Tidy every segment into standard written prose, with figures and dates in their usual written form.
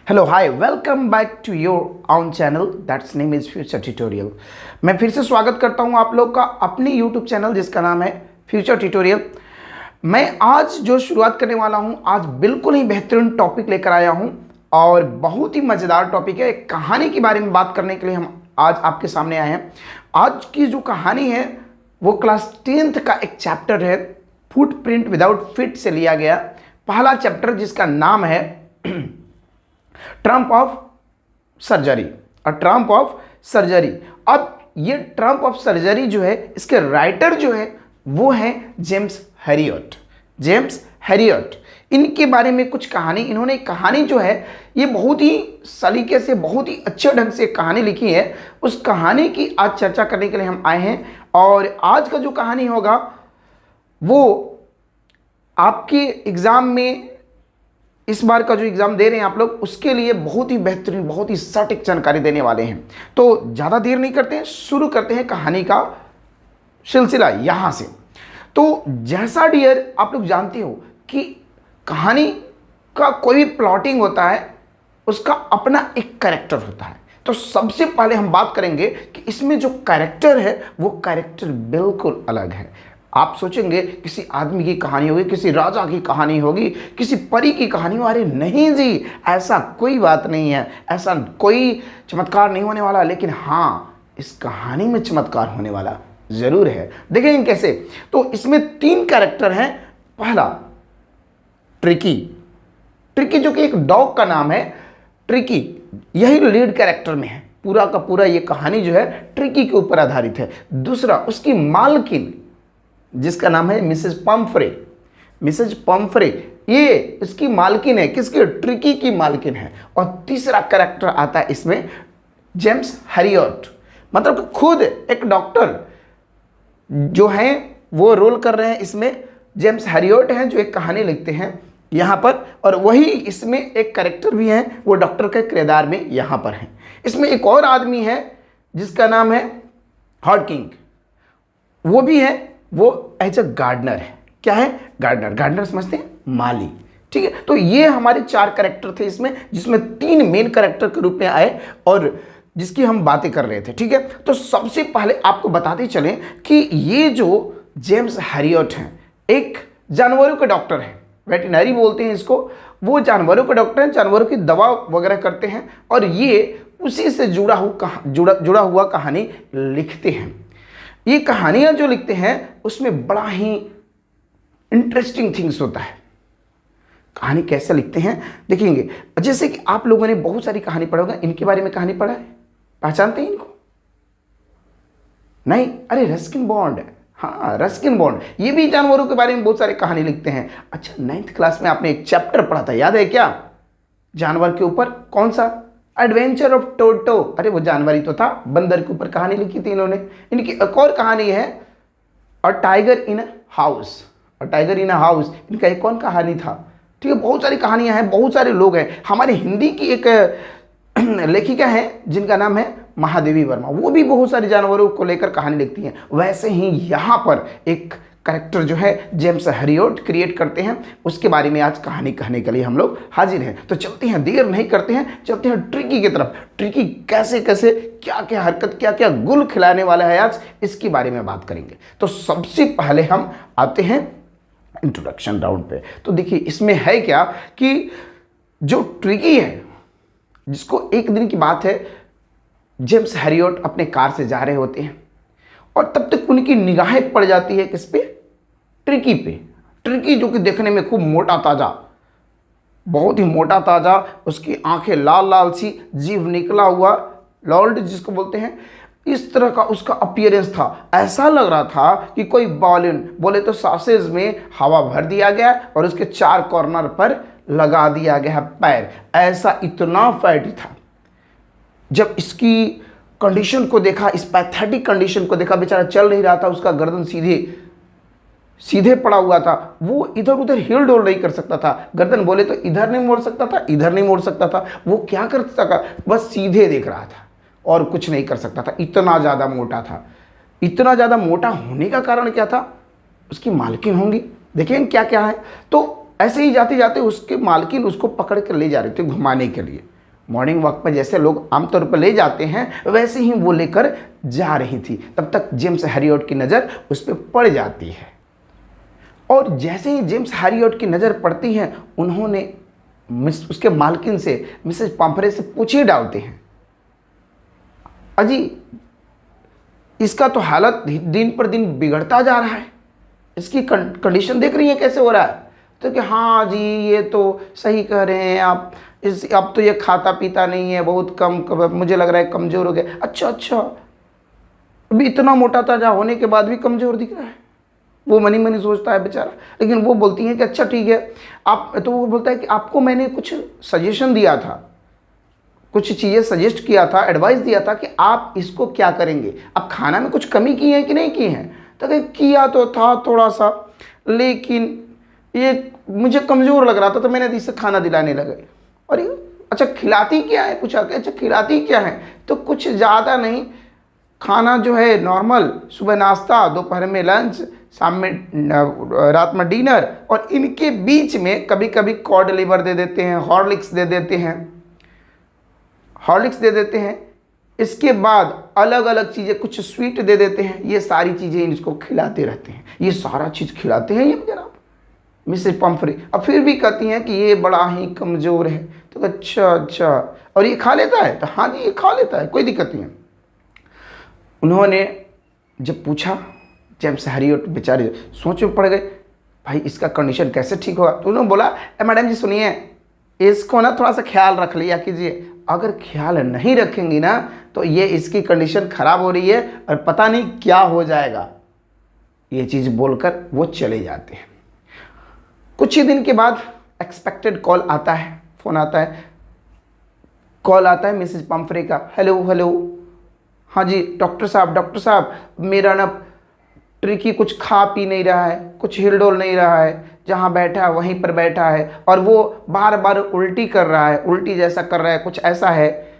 Hello hi welcome back to your own channel that's name is future tutorial. मैं फिर से स्वागत करता हूं आप लोग का अपने यूट्यूब चैनल जिसका नाम है फ्यूचर ट्यूटोरियल। मैं आज जो शुरुआत करने वाला हूं, आज बिल्कुल ही बेहतरीन टॉपिक लेकर आया हूं और बहुत ही मज़ेदार टॉपिक है। एक कहानी के बारे में बात करने के लिए हम आज आपके सामने आए हैं। आज की जो कहानी है वो क्लास 10th का एक चैप्टर है, फुटप्रिंट विदाउट फिट से लिया गया पहला चैप्टर जिसका नाम है Trump of surgery. Trump of surgery. अब ये ट्रम्प ऑफ सर्जरी जो है, इसके राइटर जो है वो है जेम्स हैरियट। जेम्स हैरियट, इनके बारे में कुछ कहानी, इन्होंने कहानी जो है ये बहुत ही सलीके से, बहुत ही अच्छे ढंग से कहानी लिखी है। उस कहानी की आज चर्चा करने के लिए हम आए हैं और आज का जो कहानी होगा वो आपके एग्जाम में, इस बार का जो एग्ज़ाम दे रहे हैं आप लोग, उसके लिए बहुत ही बेहतरीन, बहुत ही सटीक जानकारी देने वाले हैं। तो ज़्यादा देर नहीं करते हैं, शुरू करते हैं कहानी का सिलसिला यहाँ से। तो जैसा डियर आप लोग जानते हो कि कहानी का कोई भी प्लॉटिंग होता है उसका अपना एक कैरेक्टर होता है। तो सबसे पहले हम बात करेंगे कि इसमें जो कैरेक्टर है वो कैरेक्टर बिल्कुल अलग है। आप सोचेंगे किसी आदमी की कहानी होगी, किसी राजा की कहानी होगी, किसी परी की कहानी हो। अरे नहीं जी, ऐसा कोई बात नहीं है, ऐसा कोई चमत्कार नहीं होने वाला। लेकिन हाँ, इस कहानी में चमत्कार होने वाला ज़रूर है। देखेंगे कैसे। तो इसमें 3 कैरेक्टर हैं। पहला ट्रिकी। ट्रिकी जो कि एक डॉग का नाम है, ट्रिकी, यही लीड कैरेक्टर में है। पूरा का पूरा ये कहानी जो है ट्रिकी के ऊपर आधारित है। दूसरा उसकी मालकिन जिसका नाम है मिसेज पम्फ्रे। मिसेज पम्फ्रे ये इसकी मालकिन है, किसकी? ट्रिकी की मालकिन है। और तीसरा कैरेक्टर आता है इसमें जेम्स हैरियट, मतलब खुद एक डॉक्टर जो हैं वो रोल कर रहे हैं इसमें। जेम्स हैरियट हैं जो एक कहानी लिखते हैं यहाँ पर, और वही इसमें एक कैरेक्टर भी है, वो डॉक्टर के किरदार में यहाँ पर है। इसमें एक और आदमी है जिसका नाम है हॉकिंग, वो भी है, वो एज अ गार्डनर है। क्या है? गार्डनर। गार्डनर समझते हैं? माली। ठीक है। तो ये हमारे 4 कैरेक्टर थे इसमें, जिसमें 3 मेन कैरेक्टर के रूप में आए और जिसकी हम बातें कर रहे थे। ठीक है। तो सबसे पहले आपको बताते चलें कि ये जो जेम्स हैरियट हैं एक जानवरों के डॉक्टर हैं, वेटरनरी बोलते हैं इसको। वो जानवरों के डॉक्टर हैं, जानवरों की दवा वगैरह करते हैं और ये उसी से जुड़ा हुआ कहानी लिखते हैं। ये कहानियाँ जो लिखते हैं उसमें बड़ा ही इंटरेस्टिंग थिंग्स होता है। कहानी कैसे लिखते हैं देखेंगे। जैसे कि आप लोगों ने बहुत सारी कहानी पढ़ा होगा, इनके बारे में कहानी पढ़ा है, पहचानते हैं इनको? नहीं? अरे रस्किन बॉन्ड, हाँ रस्किन बॉन्ड, ये भी जानवरों के बारे में बहुत सारी कहानी लिखते हैं। अच्छा, 9th क्लास में आपने एक चैप्टर पढ़ा था, याद है क्या? जानवर के ऊपर। कौन सा? Adventure of Toto. अरे वो जानवर ही तो था, बंदर के ऊपर कहानी लिखी थी इन्होंने। इनकी एक और कहानी है a tiger in a house. A tiger in a house इनका एक कौन कहानी था? ठीक है, बहुत सारी कहानियां हैं, बहुत सारे लोग हैं। हमारे हिंदी की एक लेखिका है जिनका नाम है महादेवी वर्मा, वो भी बहुत सारे जानवरों को लेकर कहानी लिखती हैं। वैसे ही यहाँ पर एक कैरेक्टर जो है जेम्स हैरियट क्रिएट करते हैं, उसके बारे में आज कहानी कहने के लिए हम लोग हाजिर हैं। तो चलते हैं, देर नहीं करते हैं, चलते हैं ट्रिकी की तरफ। ट्रिकी कैसे कैसे, क्या क्या हरकत, क्या क्या गुल खिलाने वाला है आज, इसके बारे में बात करेंगे। तो सबसे पहले हम आते हैं इंट्रोडक्शन राउंड पे। तो देखिए इसमें है क्या कि जो ट्रिकी है, जिसको एक दिन की बात है, जेम्स हैरियट अपने कार से जा रहे होते हैं और तब तक उनकी निगाहें पड़ जाती है किस पे? ट्रिकी पे। ट्रिकी जो कि देखने में खूब मोटा ताजा, बहुत ही मोटा ताजा, उसकी आंखें लाल लाल सी, जीभ निकला हुआ, लॉल्ड जिसको बोलते हैं, इस तरह का उसका अपीयरेंस था। ऐसा लग रहा था कि कोई बॉलिन बोले तो सॉसेज में हवा भर दिया गया और उसके 4 कॉर्नर पर लगा दिया गया पैर, ऐसा इतना फैटी था। जब इसकी कंडीशन को देखा, इस पैथेटिक कंडीशन को देखा, बेचारा चल नहीं रहा था, उसका गर्दन सीधे पड़ा हुआ था, वो इधर उधर हिल डोल नहीं कर सकता था। गर्दन बोले तो इधर नहीं मोड़ सकता था, इधर नहीं मोड़ सकता था। वो क्या कर सकता था? बस सीधे देख रहा था और कुछ नहीं कर सकता था, इतना ज़्यादा मोटा था। इतना ज़्यादा मोटा होने का कारण क्या था? उसकी मालकिन होंगी। देखिए क्या क्या है। तो ऐसे ही जाते जाते उसके मालकिन उसको पकड़ कर ले जा रहे थे घुमाने के लिए। मॉर्निंग वॉक पर जैसे लोग आमतौर पर ले जाते हैं वैसे ही वो लेकर जा रही थी। तब तक जेम्स हैरियट की नज़र उस पर पड़ जाती है और जैसे ही जेम्स हैरियट की नज़र पड़ती है उन्होंने उसके मालकिन से, मिसेज पम्फ्रे से पूछ ही डालते हैं, अजी इसका तो हालत दिन पर दिन बिगड़ता जा रहा है, इसकी कंडीशन देख रही है कैसे हो रहा है। तो कि हाँ जी ये तो सही कह रहे हैं आप, अब तो ये खाता पीता नहीं है, बहुत कम मुझे लग रहा है कमज़ोर हो गया। अच्छा अभी इतना मोटा ताजा होने के बाद भी कमज़ोर दिख रहा है। वो मनी मनी सोचता है बेचारा। लेकिन वो बोलती हैं कि अच्छा ठीक है आप, तो वो बोलता है कि आपको मैंने कुछ सजेशन दिया था, कुछ चीज़ें सजेस्ट किया था, एडवाइस दिया था कि आप इसको क्या करेंगे, आप खाना में कुछ कमी की है कि नहीं की है। तो किया तो था थोड़ा सा, लेकिन ये मुझे कमज़ोर लग रहा था तो मैंने इससे खाना दिलाने लगे। और अच्छा खिलाती क्या है, पूछा कि अच्छा खिलाती क्या है। तो कुछ ज़्यादा नहीं, खाना जो है नॉर्मल, सुबह नाश्ता, दोपहर में लंच, शाम में रात में डिनर, और इनके बीच में कभी कभी कॉड लिवर दे देते हैं, हॉर्लिक्स दे देते हैं, इसके बाद अलग अलग चीज़ें कुछ स्वीट दे देते हैं। ये सारी चीज़ें इसको खिलाते रहते हैं, ये सारा चीज़ खिलाते हैं ये जनाब मिसेज पम्फ्रे। अब फिर भी कहती हैं कि ये बड़ा ही कमज़ोर है। तो अच्छा और ये खा लेता है। तो हाँ जी ये खा लेता है, कोई दिक्कत नहीं है। उन्होंने जब पूछा, जेम्स हैरियट बेचारे सोच में पड़ गए, भाई इसका कंडीशन कैसे ठीक होगा। तो उन्होंने बोला मैडम जी सुनिए, इसको ना थोड़ा सा ख्याल रख लिया कीजिए, अगर ख्याल नहीं रखेंगी ना तो ये इसकी कंडीशन ख़राब हो रही है और पता नहीं क्या हो जाएगा। ये चीज़ बोलकर वो चले जाते हैं। कुछ ही दिन के बाद एक्सपेक्टेड कॉल आता है, फ़ोन आता है, कॉल आता है मिसेज पम्फ्रे का। हेलो हाँ जी डॉक्टर साहब मेरा ना ट्रिकी कुछ खा पी नहीं रहा है, कुछ हिलडोल नहीं रहा है, जहाँ बैठा है वहीं पर बैठा है और वो बार बार उल्टी कर रहा है, उल्टी जैसा कर रहा है, कुछ ऐसा है।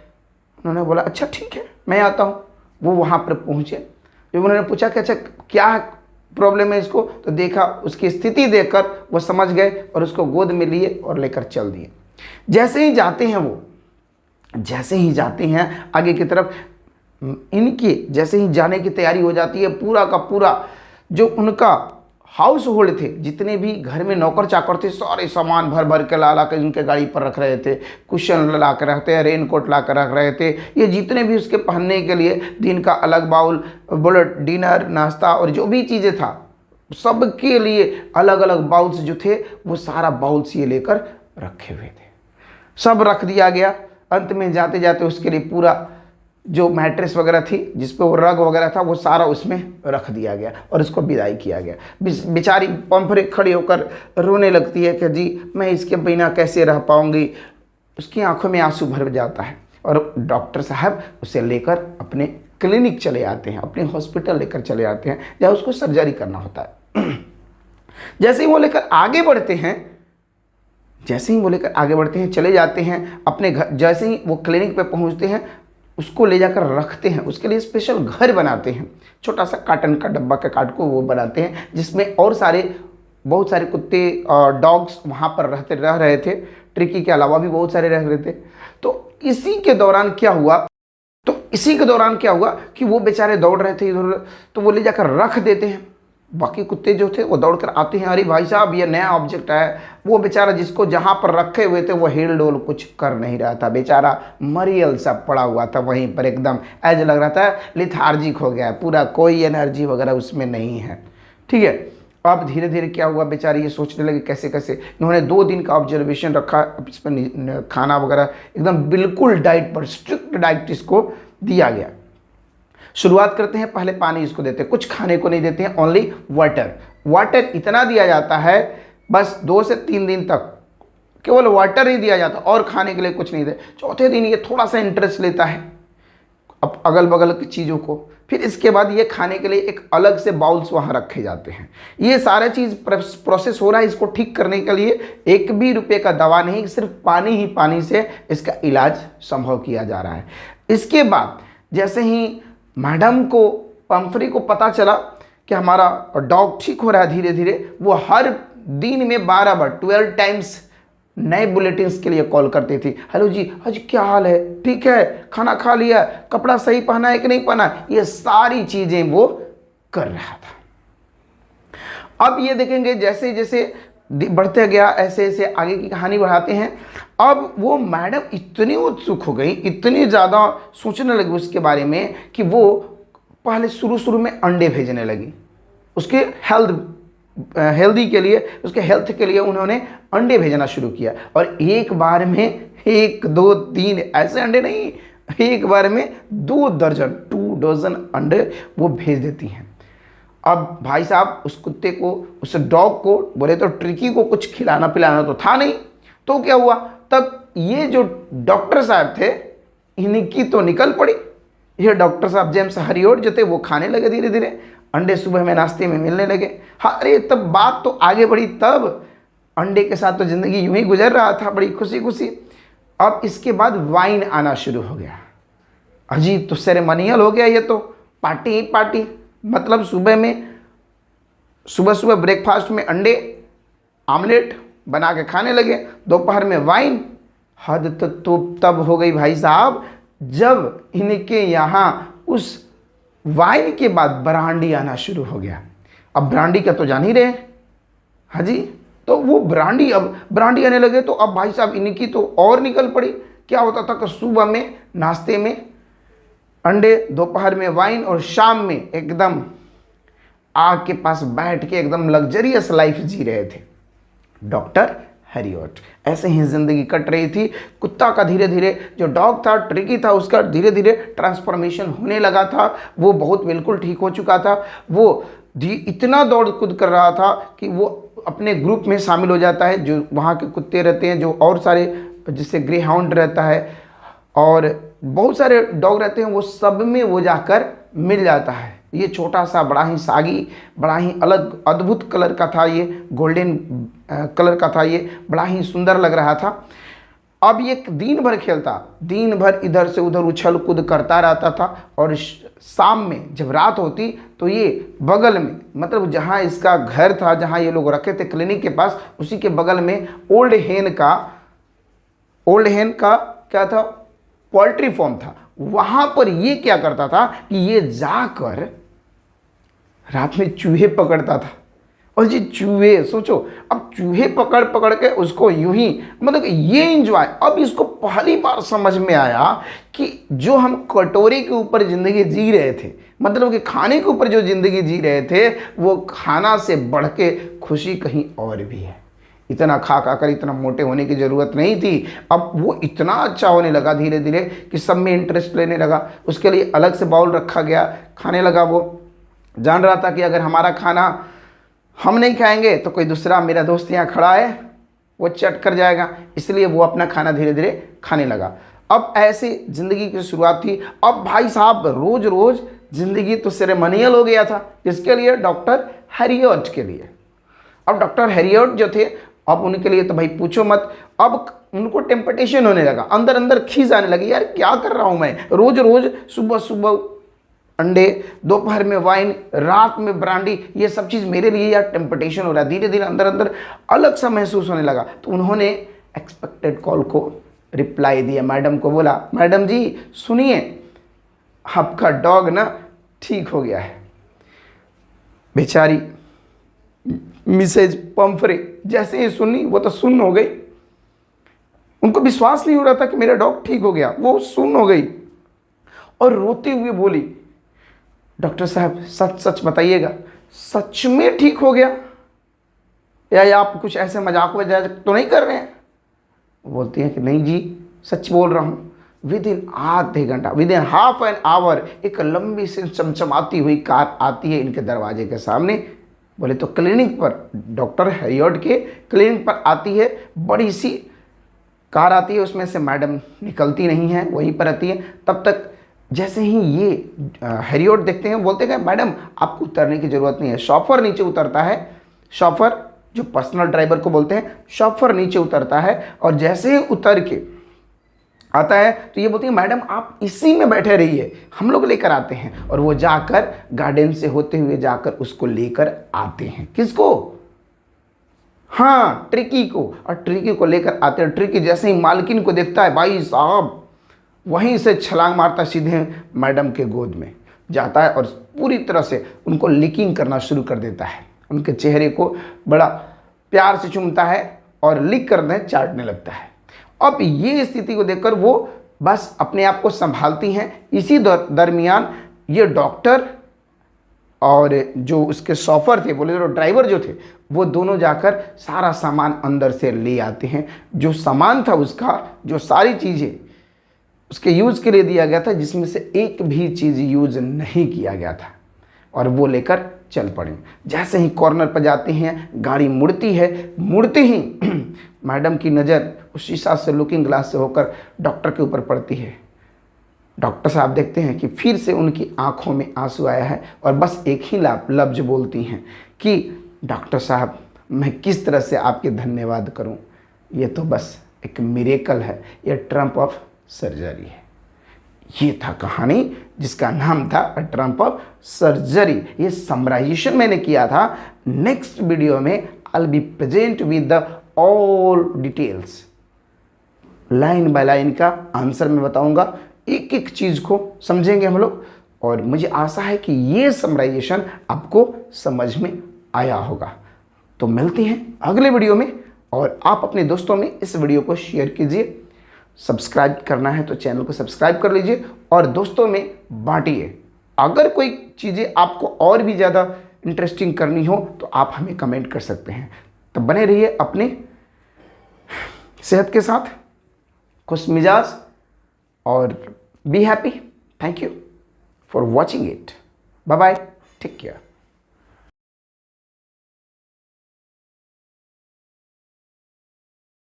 उन्होंने बोला अच्छा ठीक है मैं आता हूँ। वो वहाँ पर पहुँचे। जब उन्होंने पूछा कि अच्छा क्या प्रॉब्लम है इसको, तो देखा, उसकी स्थिति देखकर वो समझ गए और उसको गोद में लिए और लेकर चल दिए। जैसे ही जाते हैं आगे की तरफ, इनकी जैसे ही जाने की तैयारी हो जाती है, पूरा का पूरा जो उनका हाउस होल्ड थे, जितने भी घर में नौकर चाकर थे, सारे सामान भर भर के ला कर उनके गाड़ी पर रख रहे थे। कुशन ला कर रखते हैं, रेनकोट ला कर रख रहे थे, ये जितने भी उसके पहनने के लिए दिन का अलग बाउल, बुलेट, डिनर, नाश्ता और जो भी चीज़ें था सबके लिए अलग अलग बाउल्स जो थे वो सारा बाउल्स ये लेकर रखे हुए थे। सब रख दिया गया। अंत में जाते जाते उसके लिए पूरा जो मैट्रेस वगैरह थी जिस पे वो रग वगैरह था वो सारा उसमें रख दिया गया और उसको विदाई किया गया। बेचारी पम्फ्रे खड़ी होकर रोने लगती है कि जी मैं इसके बिना कैसे रह पाऊंगी। उसकी आंखों में आंसू भर जाता है और डॉक्टर साहब उसे लेकर अपने क्लिनिक चले आते हैं, अपने हॉस्पिटल लेकर चले आते हैं जहाँ उसको सर्जरी करना होता है। जैसे ही वो लेकर आगे बढ़ते हैं, चले जाते हैं अपने घर। जैसे ही वो क्लिनिक पे पहुंचते हैं, उसको ले जाकर रखते हैं, उसके लिए स्पेशल घर बनाते हैं, छोटा सा काटन का डब्बा का काट को वो बनाते हैं, जिसमें और बहुत सारे कुत्ते और डॉग्स वहाँ पर रह रहे थे। ट्रिकी के अलावा भी बहुत सारे रह रहे थे। तो इसी के दौरान क्या हुआ कि वो बेचारे दौड़ रहे थे इधर, तो वो ले जाकर रख देते हैं। बाकी कुत्ते जो थे वो दौड़ कर आते हैं, अरे भाई साहब ये नया ऑब्जेक्ट है। वो बेचारा जिसको जहाँ पर रखे हुए थे वो हिल डोल कुछ कर नहीं रहा था, बेचारा मरियल सा पड़ा हुआ था वहीं पर, एकदम ऐज लग रहा था लिथार्जिक हो गया है पूरा, कोई एनर्जी वगैरह उसमें नहीं है। ठीक है, अब धीरे धीरे क्या हुआ, बेचारे ये सोचने लगे कैसे इन्होंने 2 दिन का ऑब्जर्वेशन रखा। अब इसमें खाना वगैरह एकदम बिल्कुल डाइट पर, स्ट्रिक्ट डाइट इसको दिया गया। शुरुआत करते हैं, पहले पानी इसको देते हैं, कुछ खाने को नहीं देते हैं, ओनली वाटर इतना दिया जाता है, बस 2 से 3 दिन तक केवल वाटर ही दिया जाता है और खाने के लिए कुछ नहीं दे। चौथे दिन ये थोड़ा सा इंटरेस्ट लेता है अब अगल बगल की चीज़ों को। फिर इसके बाद ये खाने के लिए एक अलग से बाउल्स वहाँ रखे जाते हैं। ये सारा चीज़ प्रोसेस हो रहा है इसको ठीक करने के लिए। 1 भी रुपये का दवा नहीं, सिर्फ पानी से इसका इलाज संभव किया जा रहा है। इसके बाद जैसे ही मैडम को, पम्फ्रे को पता चला कि हमारा डॉग ठीक हो रहा है धीरे धीरे, वो हर दिन में 12 बार 12 टाइम्स नए बुलेटिन्स के लिए कॉल करती थी। हेलो जी, आज क्या हाल है, ठीक है, खाना खा लिया, कपड़ा सही पहना है कि नहीं पहना, ये सारी चीज़ें वो कर रहा था। अब ये देखेंगे जैसे जैसे बढ़ते गया, ऐसे ऐसे आगे की कहानी बढ़ाते हैं। अब वो मैडम इतनी उत्सुक हो गई, इतनी ज़्यादा सोचने लगी उसके बारे में कि वो पहले शुरू में अंडे भेजने लगी। उसके हेल्दी के लिए, उसके हेल्थ के लिए उन्होंने अंडे भेजना शुरू किया। और एक बार में 1 2 3 ऐसे अंडे नहीं, एक बार में 2 डजन अंडे वो भेज देती हैं। अब भाई साहब उस कुत्ते को, उस डॉग को, बोले तो ट्रिकी को कुछ खिलाना पिलाना तो था नहीं, तो क्या हुआ, तब ये जो डॉक्टर साहब थे इनकी तो निकल पड़ी। ये डॉक्टर साहब जेम्स हरियोट जो थे वो खाने लगे धीरे धीरे अंडे, सुबह में नाश्ते में मिलने लगे। हाँ, अरे तब बात तो आगे बढ़ी, तब अंडे के साथ तो ज़िंदगी यूं ही गुजर रहा था बड़ी खुशी खुशी। अब इसके बाद वाइन आना शुरू हो गया। अजीब, तो सेरेमनियल हो गया ये तो, पार्टी ही पार्टी। मतलब सुबह ब्रेकफास्ट में अंडे आमलेट बना के खाने लगे, दोपहर में वाइन। हद तो तब हो गई भाई साहब जब इनके यहाँ उस वाइन के बाद ब्रांडी आना शुरू हो गया। अब ब्रांडी का तो जान ही रहे, हाँ जी, तो वो ब्रांडी, अब ब्रांडी आने लगे तो अब भाई साहब इनकी तो और निकल पड़ी। क्या होता था कि सुबह में नाश्ते में अंडे, दोपहर में वाइन और शाम में एकदम आग के पास बैठ के एकदम लग्जरियस लाइफ जी रहे थे डॉक्टर हैरियट। ऐसे ही ज़िंदगी कट रही थी। कुत्ता का धीरे धीरे, जो डॉग था ट्रिकी था, उसका धीरे धीरे ट्रांसफॉर्मेशन होने लगा था। वो बहुत बिल्कुल ठीक हो चुका था। वो इतना दौड़ कूद कर रहा था कि वो अपने ग्रुप में शामिल हो जाता है, जो वहाँ के कुत्ते रहते हैं, जो और सारे, जिससे ग्रे हाउंड रहता है और बहुत सारे डॉग रहते हैं, वो सब में वो जाकर मिल जाता है। ये छोटा सा, बड़ा ही सागी, बड़ा ही अलग अद्भुत कलर का था, ये गोल्डन कलर का था, ये बड़ा ही सुंदर लग रहा था। अब ये दिन भर खेलता, दिन भर इधर से उधर उछल कूद करता रहता था। और शाम में जब रात होती तो ये बगल में, मतलब जहाँ इसका घर था, जहाँ ये लोग रखे थे क्लिनिक के पास, उसी के बगल में ओल्ड हेन का क्या था, पोल्ट्री फार्म था। वहाँ पर ये क्या करता था कि ये जाकर रात में चूहे पकड़ता था। और जी चूहे, सोचो, अब चूहे पकड़ पकड़ के उसको यूं ही, मतलब ये एंजॉय। अब इसको पहली बार समझ में आया कि जो हम कटोरे के ऊपर ज़िंदगी जी रहे थे, मतलब कि खाने के ऊपर जो ज़िंदगी जी रहे थे, वो खाना से बढ़ के खुशी कहीं और भी है। इतना खा कर इतना मोटे होने की ज़रूरत नहीं थी। अब वो इतना अच्छा होने लगा धीरे धीरे कि सब में इंटरेस्ट लेने लगा। उसके लिए अलग से बाउल रखा गया, खाने लगा। वो जान रहा था कि अगर हमारा खाना हम नहीं खाएंगे तो कोई दूसरा, मेरा दोस्त यहाँ खड़ा है, वो चट कर जाएगा, इसलिए वो अपना खाना धीरे धीरे खाने लगा। अब ऐसी ज़िंदगी की शुरुआत थी। अब भाई साहब रोज़ रोज़ ज़िंदगी तो सेरेमनियल हो गया था। किसके लिए? डॉक्टर हैरियट के लिए। अब डॉक्टर हैरियट जो थे, अब उनके लिए तो भाई पूछो मत। अब उनको टेम्पटेशन होने लगा, अंदर अंदर खींच आने लगी, यार क्या कर रहा हूँ मैं, रोज़ रोज़ सुबह सुबह अंडे, दोपहर में वाइन, रात में ब्रांडी, ये सब चीज़ मेरे लिए यार टेम्पटेशन हो रहा है। धीरे धीरे अंदर अंदर अलग सा महसूस होने लगा। तो उन्होंने एक्सपेक्टेड कॉल को रिप्लाई दिया, मैडम को बोला, मैडम जी सुनिए, आपका डॉग ना ठीक हो गया है। बेचारी मिसेज पंफरे जैसे ही सुनी, वो तो सुन्न हो गई। उनको विश्वास नहीं हो रहा था कि मेरा डॉग ठीक हो गया। वो सुन्न हो गई और रोते हुए बोली, डॉक्टर साहब सच सच बताइएगा, सच में ठीक हो गया या आप कुछ ऐसे मजाक वजाक तो नहीं कर रहे हैं? बोलती हैं कि नहीं जी, सच बोल रहा हूँ। विद इन आधे घंटा, with in half an hour, एक लंबी सी चमचमाती हुई कार आती है इनके दरवाजे के सामने। बोले तो क्लिनिक पर, डॉक्टर हैरियट के क्लिनिक पर आती है। बड़ी सी कार आती है, उसमें से मैडम निकलती नहीं है, वहीं पर आती है। तब तक जैसे ही ये हैरियट देखते हैं, बोलते हैं मैडम आपको उतरने की ज़रूरत नहीं है। शॉफर नीचे उतरता है, शॉफर जो पर्सनल ड्राइवर को बोलते हैं, शॉफर नीचे उतरता है। और जैसे ही उतर के आता है तो ये बोलती है मैडम आप इसी में बैठे रहिए, हम लोग लेकर आते हैं। और वो जाकर गार्डन से होते हुए जाकर उसको लेकर आते हैं। किसको? हाँ, ट्रिकी को, और ट्रिकी को लेकर आते हैं। ट्रिकी जैसे ही मालकिन को देखता है, भाई साहब वहीं से छलांग मारता सीधे मैडम के गोद में जाता है और पूरी तरह से उनको लिकिंग करना शुरू कर देता है। उनके चेहरे को बड़ा प्यार से चूमता है और लिक करने चाटने लगता है। अब ये स्थिति को देखकर वो बस अपने आप को संभालती हैं। इसी दरमियान ये डॉक्टर और जो उसके शॉफर थे, बोले तो ड्राइवर जो थे, वो दोनों जाकर सारा सामान अंदर से ले आते हैं। जो सामान था उसका, जो सारी चीज़ें उसके यूज़ के लिए दिया गया था, जिसमें से एक भी चीज़ यूज़ नहीं किया गया था, और वो लेकर चल पड़े। जैसे ही कॉर्नर पर जाते हैं, गाड़ी मुड़ती है। मुड़ते ही मैडम की नज़र उस शीशा से, लुकिंग ग्लास से होकर डॉक्टर के ऊपर पड़ती है। डॉक्टर साहब देखते हैं कि फिर से उनकी आंखों में आंसू आया है और बस एक ही लफ्ज़ बोलती हैं कि डॉक्टर साहब, मैं किस तरह से आपके धन्यवाद करूं। ये तो बस एक मिरेकल है, ये ट्रम्प ऑफ सर्जरी है। ये था कहानी जिसका नाम था ट्रम्प ऑफ सर्जरी। ये समराइजेशन मैंने किया था। नेक्स्ट वीडियो में I will be present with the all details, line by line का आंसर मैं बताऊंगा। एक एक चीज़ को समझेंगे हम लोग, और मुझे आशा है कि ये समराइजेशन आपको समझ में आया होगा। तो मिलते हैं अगले वीडियो में, और आप अपने दोस्तों में इस वीडियो को शेयर कीजिए। सब्सक्राइब करना है तो चैनल को सब्सक्राइब कर लीजिए और दोस्तों में बांटिए। अगर कोई चीज़ें आपको और भी ज़्यादा इंटरेस्टिंग करनी हो तो आप हमें कमेंट कर सकते हैं। तो बने रहिए अपने सेहत के साथ, खुश मिजाज, और be happy. Thank you for watching it. Bye bye, take care.